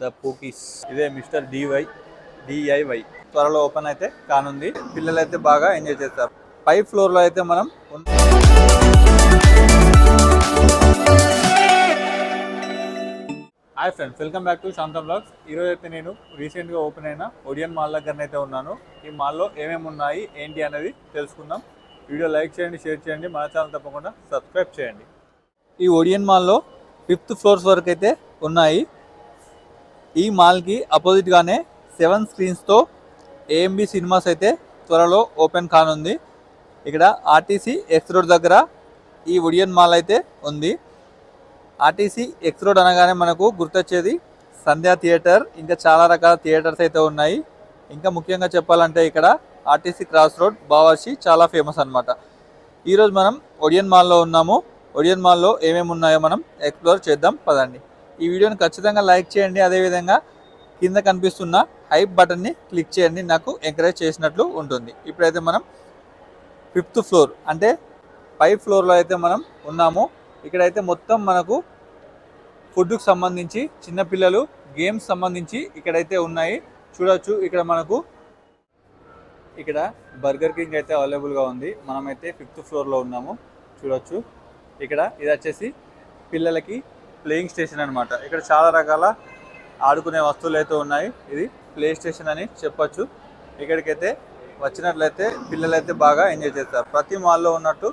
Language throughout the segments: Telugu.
ద పూకీస్ ఇదే మిస్టర్ డిఐవై త్వరలో ఓపెన్ అయితే కానుంది. పిల్లలు అయితే బాగా ఎంజాయ్ చేస్తారు. పై ఫ్లోర్ లో అయితే మనం hi friends, welcome back to శాంతం బ్లాగ్స్. ఈరోజు అయితే నేను రీసెంట్గా ఓపెన్ అయిన ఒడియన్ మాల్ దగ్గరనైతే ఉన్నాను. ఈ మాల్లో ఏమేమి ఉన్నాయి ఏంటి అనేది తెలుసుకుందాం. వీడియో లైక్ చేయండి, షేర్ చేయండి, మన ఛానల్ తప్పకుండా సబ్స్క్రైబ్ చేయండి. ఈ ఒడియన్ మాల్లో 5th ఫ్లోర్స్ వరకు అయితే ఉన్నాయి. ఈ మాల్కి అపోజిట్గానే 7 స్క్రీన్స్తో ఏఎంబి సినిమాస్ అయితే త్వరలో ఓపెన్ కానుంది. ఇక్కడ ఆర్టీసీ ఎక్స్ రోడ్ దగ్గర ఈ ఒడియన్ మాల్ అయితే ఉంది. ఆర్టీసీ ఎక్స్ రోడ్ అనగానే మనకు గుర్తొచ్చేది సంధ్యా థియేటర్, ఇంకా చాలా రకాల థియేటర్స్ అయితే ఉన్నాయి. ఇంకా ముఖ్యంగా చెప్పాలంటే ఇక్కడ ఆర్టీసీ క్రాస్ రోడ్ బావర్చి చాలా ఫేమస్ అనమాట. ఈరోజు మనం ఒడియన్ మాల్లో ఉన్నాము. ఒడియన్ మాల్లో ఏమేమి ఉన్నాయో మనం ఎక్స్ప్లోర్ చేద్దాం పదండి. ఈ వీడియోని ఖచ్చితంగా లైక్ చేయండి. అదేవిధంగా కింద కనిపిస్తున్న హైప్ బటన్ని క్లిక్ చేయండి, నాకు ఎంకరేజ్ చేసినట్లు ఉంటుంది. ఇప్పుడైతే మనం 5th ఫ్లోర్ అంటే పై ఫ్లోర్లో అయితే మనం ఉన్నాము. ఇక్కడైతే మొత్తం మనకు ఫుడ్కి సంబంధించి, చిన్నపిల్లలు గేమ్స్ సంబంధించి ఇక్కడైతే ఉన్నాయి. చూడొచ్చు ఇక్కడ మనకు ఇక్కడ బర్గర్ కింగ్ అయితే అవైలబుల్గా ఉంది. మనమైతే 5th ఫ్లోర్లో ఉన్నాము. చూడొచ్చు ఇక్కడ ఇది వచ్చేసి పిల్లలకి ప్లేయింగ్ స్టేషన్ అనమాట. ఇక్కడ చాలా రకాల ఆడుకునే వస్తువులు అయితే ఉన్నాయి. ఇది ప్లే స్టేషన్ అని చెప్పొచ్చు. ఇక్కడికైతే వచ్చినట్లయితే పిల్లలైతే బాగా ఎంజాయ్ చేస్తారు. ప్రతి మాల్లో ఉన్నట్టు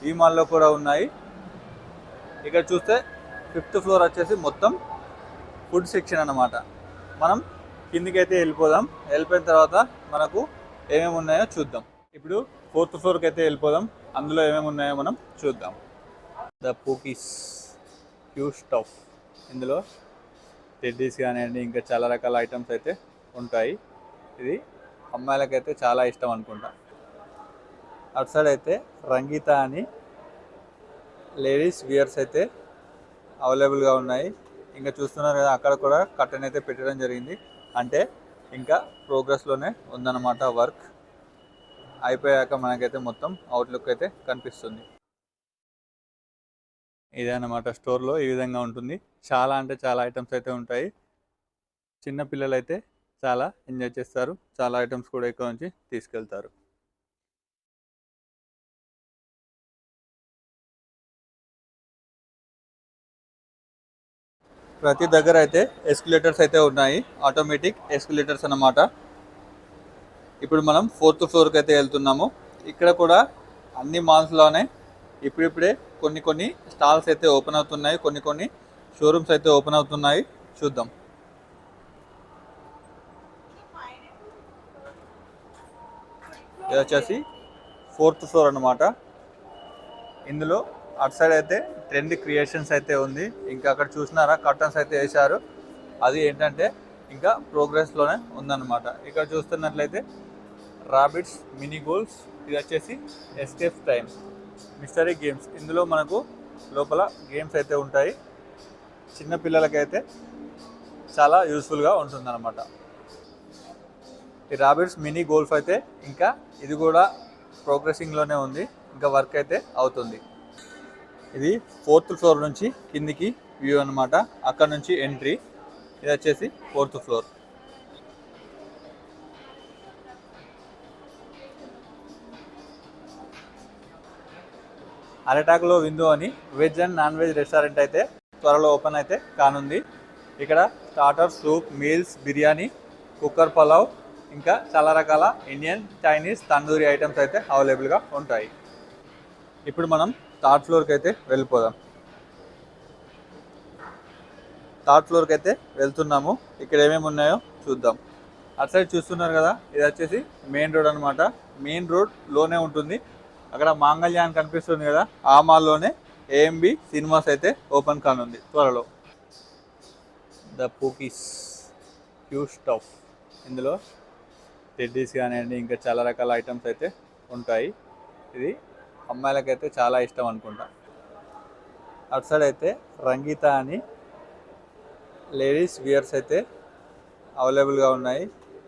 ఈ మాల్లో కూడా ఉన్నాయి. ఇక్కడ చూస్తే 5th ఫ్లోర్ వచ్చేసి మొత్తం ఫుడ్ సెక్షన్ అన్నమాట. మనం కిందికైతే వెళ్ళిపోదాం. వెళ్ళిపోయిన తర్వాత మనకు ఏమేమి ఉన్నాయో చూద్దాం. ఇప్పుడు 4th ఫ్లోర్కి అయితే వెళ్ళిపోదాం. అందులో ఏమేమి ఉన్నాయో మనం చూద్దాం. ద పూకీస్ క్యూట్ స్టఫ్, ఇందులో టెడ్డీస్ కానివ్వండి, ఇంకా చాలా రకాల ఐటమ్స్ అయితే ఉంటాయి. ఇది అమ్మాయిలకైతే చాలా ఇష్టం అనుకుంటా. అటు సైడ్ అయితే రంగీత అని లేడీస్ వియర్స్ అయితే అవైలబుల్గా ఉన్నాయి. ఇంకా చూస్తున్నారు కదా, అక్కడ కూడా కర్టెన్ అయితే పెట్టడం జరిగింది. అంటే ఇంకా ప్రోగ్రెస్లోనే ఉందన్నమాట వర్క్. అయిపోయాక మనకైతే మొత్తం అవుట్లుక్ అయితే కనిపిస్తుంది. ఇదే అన్నమాట, స్టోర్లో ఈ విధంగా ఉంటుంది. చాలా అంటే చాలా ఐటమ్స్ అయితే ఉంటాయి. చిన్న పిల్లలు అయితే చాలా ఎంజాయ్ చేస్తారు. చాలా ఐటమ్స్ కూడా ఇక్కడ నుంచి తీసుకెళ్తారు. ప్రతి దగ్గర అయితే ఎస్కలేటర్స్ అయితే ఉన్నాయి, ఆటోమేటిక్ ఎస్కలేటర్స్ అన్నమాట. ఇప్పుడు మనం 4th ఫ్లోర్కి అయితే వెళ్తున్నాము. ఇక్కడ కూడా అన్ని మాల్స్లోనే ఇప్పుడిప్పుడే కొన్ని స్టాల్స్ అయితే ఓపెన్ అవుతున్నాయి, కొన్ని షోరూమ్స్ అయితే ఓపెన్ అవుతున్నాయి. చూద్దాం. ఇది వచ్చేసి 4th ఫ్లోర్ అన్నమాట. ఇందులో అటు సైడ్ అయితే ట్రెండ్ క్రియేషన్స్ అయితే ఉంది. ఇంకా అక్కడ చూసినారా కర్టన్స్ అయితే వేశారు. అది ఏంటంటే ఇంకా ప్రోగ్రెస్లోనే ఉందన్నమాట. ఇక్కడ చూస్తున్నట్లయితే రాబిట్స్ మినీ గోల్స్, ఇది వచ్చేసి ఎస్కేప్ టైమ్ మిస్టరీ గేమ్స్. ఇందులో మనకు లోపల గేమ్స్ అయితే ఉంటాయి. చిన్న పిల్లలకైతే చాలా యూస్ఫుల్గా ఉంటుందన్నమాట. ఈ రాబిట్స్ మినీ గోల్ఫ్ అయితే ఇంకా ఇది కూడా ప్రోగ్రెసింగ్లోనే ఉంది, ఇంకా వర్క్ అయితే అవుతుంది. ఇది 4th ఫ్లోర్ నుంచి కిందికి వ్యూ అనమాట. అక్కడ నుంచి ఎంట్రీ. ఇది వచ్చేసి 4th ఫ్లోర్. అరటాకులో విందు అని veg and non veg restaurant అయితే త్వరలో ఓపెన్ అయితే కానుంది. ఇక్కడ starter, soup, meals, biryani, cooker pulao, ఇంకా చాలా రకాల ఇండియన్, చైనీస్, తందూరి ఐటమ్స్ అయితే అవైలబుల్గా ఉంటాయి. ఇప్పుడు మనం 3rd ఫ్లోర్కి అయితే వెళ్ళిపోదాం. 3rd ఫ్లోర్కి అయితే వెళ్తున్నాము. ఇక్కడ ఏమేమి ఉన్నాయో చూద్దాం. అటు సైడ్ చూస్తున్నారు కదా, ఇది వచ్చేసి మెయిన్ రోడ్ అనమాట. మెయిన్ రోడ్లోనే ఉంటుంది. అక్కడ మాంగళ్యాన్ కనిపిస్తుంది కదా, ఆ మాల్లోనే ఏఎంబి సినిమాస్ అయితే ఓపెన్ కానుంది త్వరలో. ద పూకీస్ క్యూట్ స్టఫ్, ఇందులో టెడ్డీస్ కానివ్వండి, ఇంకా చాలా రకాల ఐటమ్స్ అయితే ఉంటాయి. ఇది అమ్మాయిలకైతే చాలా ఇష్టం అనుకుంటా. అటు సైడ్ అయితే రంగీత అని లేడీస్ వియర్స్ అయితే అవైలబుల్గా ఉన్నాయి.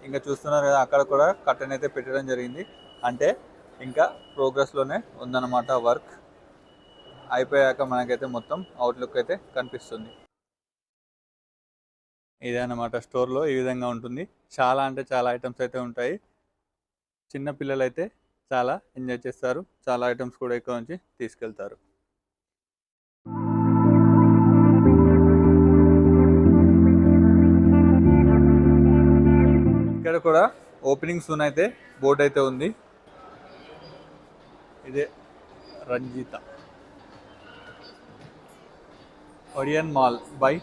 ఇంకా చూస్తున్నారు కదా, అక్కడ కూడా కర్టెన్ అయితే పెట్టడం జరిగింది. అంటే ఇంకా ప్రోగ్రెస్లోనే ఉందన్నమాట వర్క్. అయిపోయాక మనకైతే మొత్తం అవుట్లుక్ అయితే కనిపిస్తుంది. ఇదే అన్నమాట స్టోర్లో ఈ విధంగా ఉంటుంది. చాలా అంటే చాలా ఐటమ్స్ అయితే ఉంటాయి. చిన్న పిల్లలు అయితే చాలా ఎంజాయ్ చేస్తారు. చాలా ఐటమ్స్ కూడా ఇక్కడ నుంచి తీసుకెళ్తారు. ఇక్కడ కూడా ఓపెనింగ్ సూన్ అయితే బోర్డు అయితే ఉంది. ఇదే Ranjitha Odeon mall by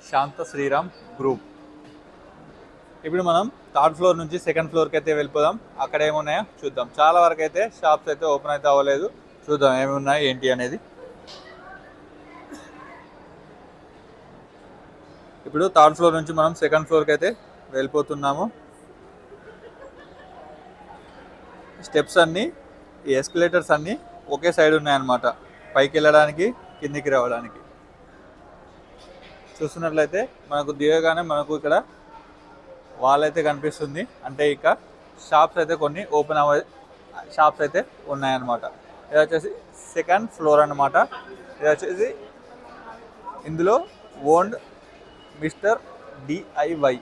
Shanta Sriram group. ఇప్పుడు మనం థర్డ్ ఫ్లోర్ నుంచి సెకండ్ ఫ్లోర్కి అయితే వెళ్ళిపోదాం. అక్కడ ఏమున్నాయో చూద్దాం. చాలా వరకు అయితే షాప్స్ అయితే ఓపెన్ అయితే అవ్వలేదు. చూద్దాం ఏమి ఉన్నాయి ఏంటి అనేది. ఇప్పుడు థర్డ్ ఫ్లోర్ నుంచి మనం సెకండ్ ఫ్లోర్కి అయితే వెళ్ళిపోతున్నాము. స్టెప్స్ అన్నీ, ఈ ఎస్కలేటర్స్ అన్నీ ఒకే సైడ్ ఉన్నాయన్నమాట, పైకి వెళ్ళడానికి కిందికి రావడానికి. చూస్తున్నట్లయితే మనకు దిగగానే మనకు ఇక్కడ వాల్ అయితే కనిపిస్తుంది. అంటే ఇక షాప్స్ అయితే కొన్ని ఓపెన్ షాప్స్ అయితే ఉన్నాయన్నమాట. ఇది వచ్చేసి సెకండ్ ఫ్లోర్ అన్నమాట. ఇది వచ్చేసి ఇందులో owned mister DIY.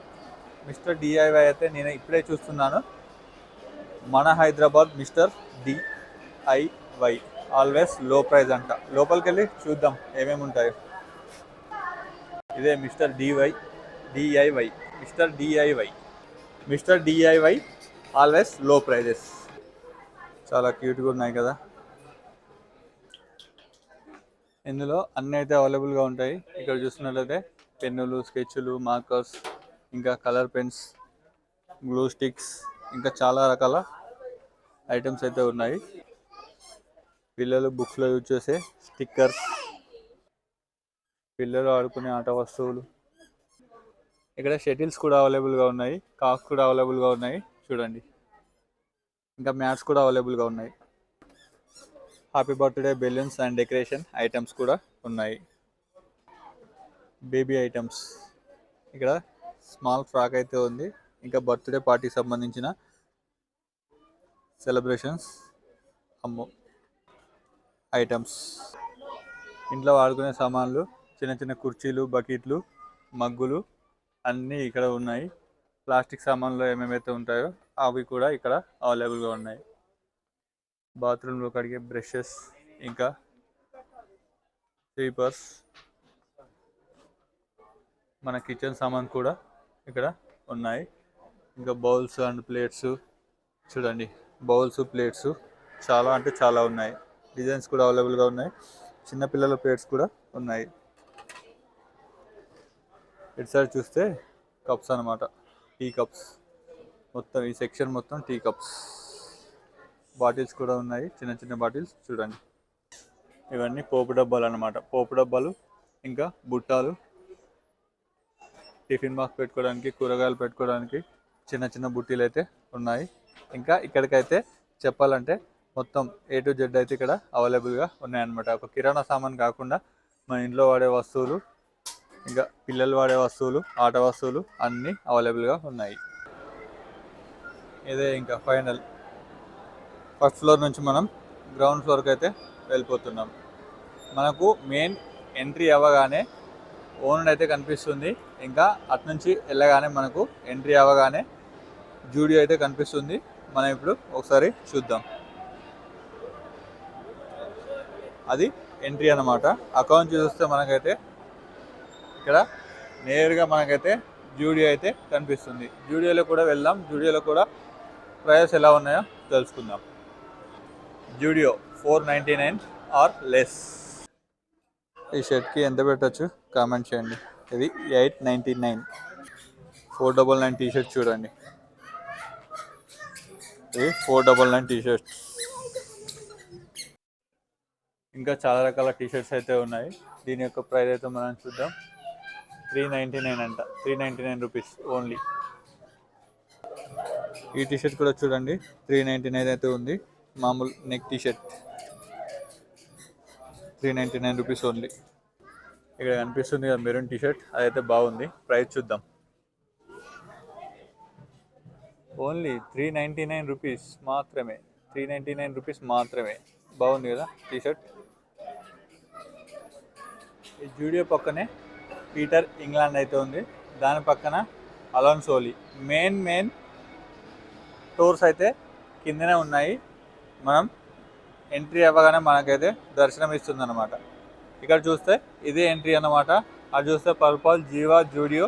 Mister DIY అయితే నేను ఇప్పుడే చూస్తున్నాను. మన హైదరాబాద్ మిస్టర్ డిఐవై ఆల్వేస్ లో ప్రైజ్ అంట. లోపలికి వెళ్ళి చూద్దాం ఏమేమి ఉంటాయో. ఇదే mister DIY mister DIY always లో ప్రైజెస్. చాలా క్యూట్గా ఉన్నాయి కదా. ఇందులో అన్నీ అయితే అవైలబుల్గా ఉంటాయి. ఇక్కడ చూస్తున్నట్లయితే పెన్నులు, స్కెచ్లు, మార్కర్స్, ఇంకా కలర్ పెన్స్, గ్లూ స్టిక్స్, ఇంకా చాలా రకాల ఐటమ్స్ అయితే ఉన్నాయి. పిల్లలు బుక్స్లో యూజ్ చేసే స్టిక్కర్స్, పిల్లలు ఆడుకునే ఆట వస్తువులు. ఇక్కడ షటిల్స్ కూడా అవైలబుల్గా ఉన్నాయి, కాక్స్ కూడా అవైలబుల్గా ఉన్నాయి చూడండి. ఇంకా మ్యాట్స్ కూడా అవైలబుల్గా ఉన్నాయి. Happy birthday balloons and decoration items కూడా ఉన్నాయి. బేబీ ఐటమ్స్, ఇక్కడ స్మాల్ ఫ్రాక్ అయితే ఉంది. ఇంకా బర్త్డే పార్టీకి సంబంధించిన సెలబ్రేషన్స్ ఐటమ్స్, ఇంట్లో వాడుకునే సామాన్లు, చిన్న చిన్న కుర్చీలు, బకెట్లు, మగ్గులు అన్నీ ఇక్కడ ఉన్నాయి. ప్లాస్టిక్ సామాన్లు ఏమేమైతే ఉంటాయో అవి కూడా ఇక్కడ అవైలబుల్గా ఉన్నాయి. బాత్రూంలో కడిగే బ్రషెస్, ఇంకా స్వీపర్స్, మన కిచెన్ సామాన్ కూడా ఇక్కడ ఉన్నాయి. ఇంకా బౌల్స్ అండ్ ప్లేట్స్ చూడండి. బౌల్స్, ప్లేట్స్ చాలా అంటే చాలా ఉన్నాయి. డిజైన్స్ కూడా అవైలబుల్గా ఉన్నాయి. చిన్నపిల్లల ప్లేట్స్ కూడా ఉన్నాయి. ఇటు సైడ్ చూస్తే కప్స్ అనమాట, టీ కప్స్. మొత్తం ఈ సెక్షన్ మొత్తం టీ కప్స్. బాటిల్స్ కూడా ఉన్నాయి, చిన్న చిన్న బాటిల్స్ చూడండి. ఇవన్నీ పోపు డబ్బాలు అనమాట. పోపు డబ్బాలు, ఇంకా బుట్టాలు, టిఫిన్ బాక్స్ పెట్టుకోవడానికి, కూరగాయలు పెట్టుకోవడానికి చిన్న చిన్న బుట్టీలు అయితే ఉన్నాయి. ఇంకా ఇక్కడికైతే చెప్పాలంటే మొత్తం A to Z అయితే ఇక్కడ అవైలబుల్గా ఉన్నాయన్నమాట. ఒక కిరాణా సామాన్ కాకుండా మన ఇంట్లో వాడే వస్తువులు, ఇంకా పిల్లలు వాడే వస్తువులు, ఆట వస్తువులు అన్నీ అవైలబుల్గా ఉన్నాయి. ఇదే ఇంకా ఫైనల్ ఫస్ట్ ఫ్లోర్ నుంచి మనం గ్రౌండ్ ఫ్లోర్కి అయితే వెళ్ళిపోతున్నాం. మనకు మెయిన్ ఎంట్రీ అవ్వగానే ఓన్ అయితే కనిపిస్తుంది. ఇంకా అటు నుంచి వెళ్ళగానే మనకు ఎంట్రీ అవ్వగానే జూడియో అయితే కనిపిస్తుంది. మనం ఇప్పుడు ఒకసారి చూద్దాం. అది ఎంట్రీ అన్నమాట. అకౌంట్ చూస్తే మనకైతే ఇక్కడ నేరుగా మనకైతే జూడియో అయితే కనిపిస్తుంది. జూడియోలో కూడా వెళ్దాం. జూడియోలో కూడా ప్రైస్ ఎలా ఉన్నాయో తెలుసుకుందాం. Zudio 499 or less. ఈ షర్ట్కి ఎంత పెట్టచ్చు కామెంట్ చేయండి. ఇది 899. 499 టీ షర్ట్ చూడండి. ఇది 499 టీ షర్ట్. ఇంకా చాలా రకాల టీ షర్ట్స్ అయితే ఉన్నాయి. దీని యొక్క ప్రైస్ అయితే మనం చూద్దాం. 399 అంట. 399 రూపీస్ ఓన్లీ. ఈ టీ షర్ట్ కూడా చూడండి 399 అయితే ఉంది. మామూలు neck T shirt 399 rupees only. ఇక్కడ కనిపిస్తుంది కదా మెరూన్ టీ షర్ట్, అదైతే బాగుంది. ప్రైస్ చూద్దాం. ఓన్లీ 399 రూపీస్ మాత్రమే. 399 రూపీస్ మాత్రమే. బాగుంది కదా టీ షర్ట్. ఈ జూడియో పక్కనే పీటర్ ఇంగ్లాండ్ అయితే ఉంది. దాని పక్కన అలోన్సోలీ. మెయిన్ టూర్స్ అయితే కిందనే ఉన్నాయి. మనం ఎంట్రీ అవ్వగానే మనకైతే దర్శనం ఇస్తుంది అనమాట. ఇక్కడ చూస్తే ఇదే ఎంట్రీ అన్నమాట. అది చూస్తే పర్పల్, జీవా, జూడియో,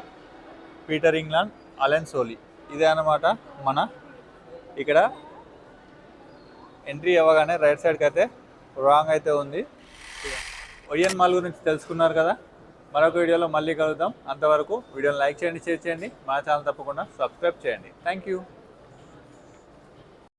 పీటర్ ఇంగ్లాండ్, అలెన్సోలీ ఇదే అన్నమాట. మన ఇక్కడ ఎంట్రీ అవ్వగానే రైట్ సైడ్కి అయితే రాంగ్ అయితే ఉంది. ఒడియన్ మాల్ గురించి తెలుసుకున్నారు కదా. మరొక వీడియోలో మళ్ళీ కలుద్దాం. అంతవరకు వీడియోని లైక్ చేయండి, షేర్ చేయండి, మా ఛానల్ తప్పకుండా సబ్స్క్రైబ్ చేయండి. Thank you.